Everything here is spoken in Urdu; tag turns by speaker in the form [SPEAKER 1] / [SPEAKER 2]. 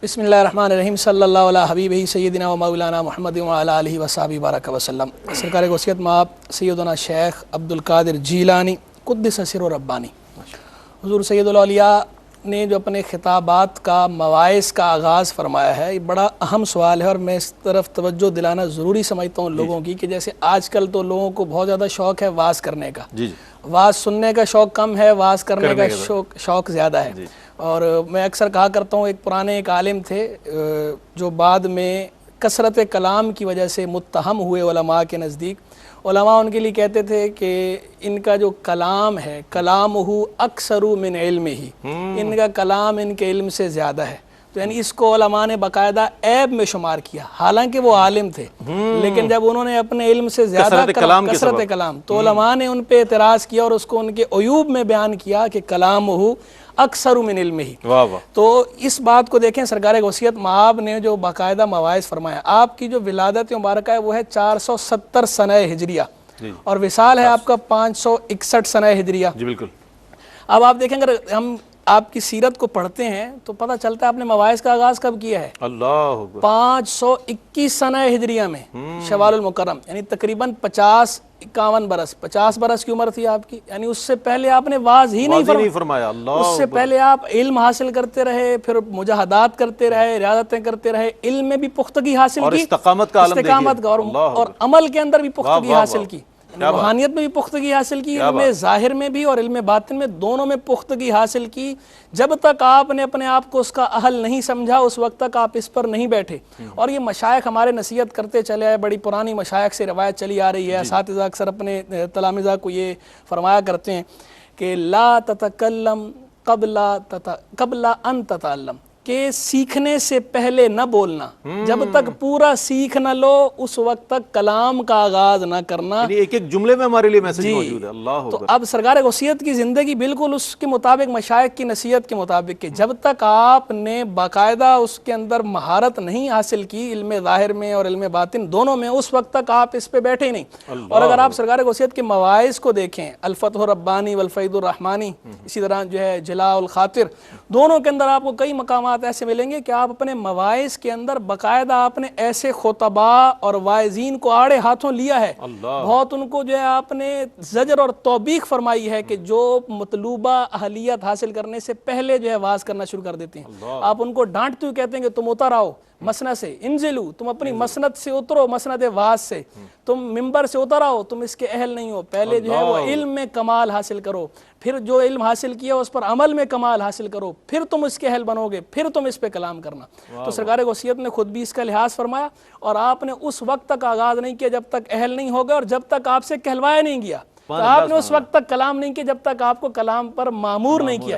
[SPEAKER 1] بسم اللہ الرحمن الرحیم صلی اللہ علیہ حبیبہ سیدنا و مولانا محمد وعلی آلہ وصحبہ بارک وسلم۔ سرکار غوثیت مآب سیدنا شیخ عبدالقادر جیلانی قدس سرہ ربانی حضور سید الاولیاء نے جو اپنے خطابات کا مواعظ کا آغاز فرمایا ہے، یہ بڑا اہم سوال ہے اور میں اس طرف توجہ دلانا ضروری سمجھتا ہوں لوگوں کی کہ جیسے آج کل تو لوگوں کو بہت زیادہ شوق ہے واعظ کرنے کا، واعظ سننے کا شوق کم ہے، واعظ کرنے کا شوق زیادہ ہے۔ اور میں اکثر کہا کرتا ہوں، ایک پرانے ایک عالم تھے جو بعد میں کثرت کلام کی وجہ سے متہم ہوئے علماء کے نزدیک۔ علماء ان کے لیے کہتے تھے کہ ان کا جو کلام ہے کلامہ اکثر من علمہ، ان کا کلام ان کے علم سے زیادہ ہے۔ تو یعنی اس کو علماء نے باقاعدہ عیب میں شمار کیا، حالانکہ وہ عالم تھے، لیکن جب انہوں نے اپنے علم سے زیادہ کثرت کلام تو علماء نے ان پہ اعتراض کیا اور اس کو ان کے عیوب میں بیان کیا کہ کلامہ اکثر من علمہ۔ تو اس بات کو دیکھیں، سرکار غوثیت مآب نے جو باقاعدہ مواعظ فرمایا، آپ کی جو ولادت مبارکہ ہے وہ ہے 470 سنہ ہجریہ اور وصال ہے آپ کا 561 سنہ ہجریہ۔
[SPEAKER 2] جی بالکل۔
[SPEAKER 1] اب آپ دیکھیں، اگر ہم آپ کی سیرت کو پڑھتے ہیں تو پتہ چلتا ہے آپ نے مواعظ کا آغاز کب کیا ہے؟
[SPEAKER 2] اللہ
[SPEAKER 1] 521 سنہ ہجریہ میں شوال المکرم، یعنی تقریباً 50-51 برس، 50 برس کی عمر تھی آپ کی، یعنی اس سے پہلے آپ نے واعظ ہی نہیں فرمایا۔ اس سے پہلے آپ علم حاصل کرتے رہے، پھر مجاہدات کرتے رہے، ریاضتیں کرتے رہے، علم میں بھی پختگی حاصل کی،
[SPEAKER 2] استقامت کا
[SPEAKER 1] اور عمل کے اندر بھی پختگی حاصل کی، روحانیت میں بھی پختگی حاصل کی، علم ظاہر میں بھی اور علم باطن میں دونوں میں پختگی حاصل کی۔ جب تک آپ نے اپنے آپ کو اس کا اہل نہیں سمجھا اس وقت تک آپ اس پر نہیں بیٹھے۔ اور یہ مشائخ ہمارے نصیحت کرتے چلے آئے، بڑی پرانی مشائخ سے روایت چلی آ رہی ہے، اساتذہ اکثر اپنے تلامذہ کو یہ فرمایا کرتے ہیں کہ لا تتکلم قبل ان تتعلم، کہ سیکھنے سے پہلے نہ بولنا، جب تک پورا سیکھ نہ لو اس وقت تک کلام کا آغاز نہ کرنا۔
[SPEAKER 2] ایک ایک جملے میں ہمارے لیے میسج موجود ہے۔ اللہ
[SPEAKER 1] تو اب سرکار غوثیت کی زندگی بالکل اس کے مطابق، مشائخ کی نصیحت کے مطابق، کہ جب تک آپ نے باقاعدہ اس کے اندر مہارت نہیں حاصل کی علم ظاہر میں اور علم باطن دونوں میں، اس وقت تک آپ اس پہ بیٹھے ہی نہیں۔ اور اگر آپ سرکار غوثیت کے مواعظ کو دیکھیں، الفتح الربانی والفیض الرحمانی، اسی طرح جو ہے جلاء الخاطر، دونوں کے اندر آپ کو کئی مقامات ایسے ملیں گے کہ آپ اپنے مواعظ کے اندر باقاعدہ آپ نے ایسے خطباء اور واعظین کو آڑے ہاتھوں لیا ہے، بہت ان کو جو ہے آپ نے زجر اور توبیخ فرمائی ہے کہ جو مطلوبہ اہلیت حاصل کرنے سے پہلے جو ہے واعظ کرنا شروع کر دیتے ہیں۔ آپ ان کو ڈانٹتے ہوئے کہتے ہیں کہ تم اتر آؤ مسند سے، انزلو، تم اپنی مسند سے اترو، مسند واعظ سے، تم ممبر سے اتر آؤ، تم اس کے اہل نہیں ہو، پہلے جو ہے وہ علم میں کمال حاصل کرو، پھر جو علم حاصل کیا اس پر عمل میں کمال حاصل کرو، پھر تم اس کے اہل بنو گے، پھر تم اس پہ کلام کرنا۔ تو سرکار غوثیت نے خود بھی اس کا لحاظ فرمایا، اور آپ نے اس وقت تک آغاز نہیں کیا جب تک اہل نہیں ہوگا، اور جب تک آپ سے کہلوایا نہیں گیا، تو آپ نے اس وقت تک کلام نہیں کیا جب تک آپ کو کلام پر مامور نہیں کیا۔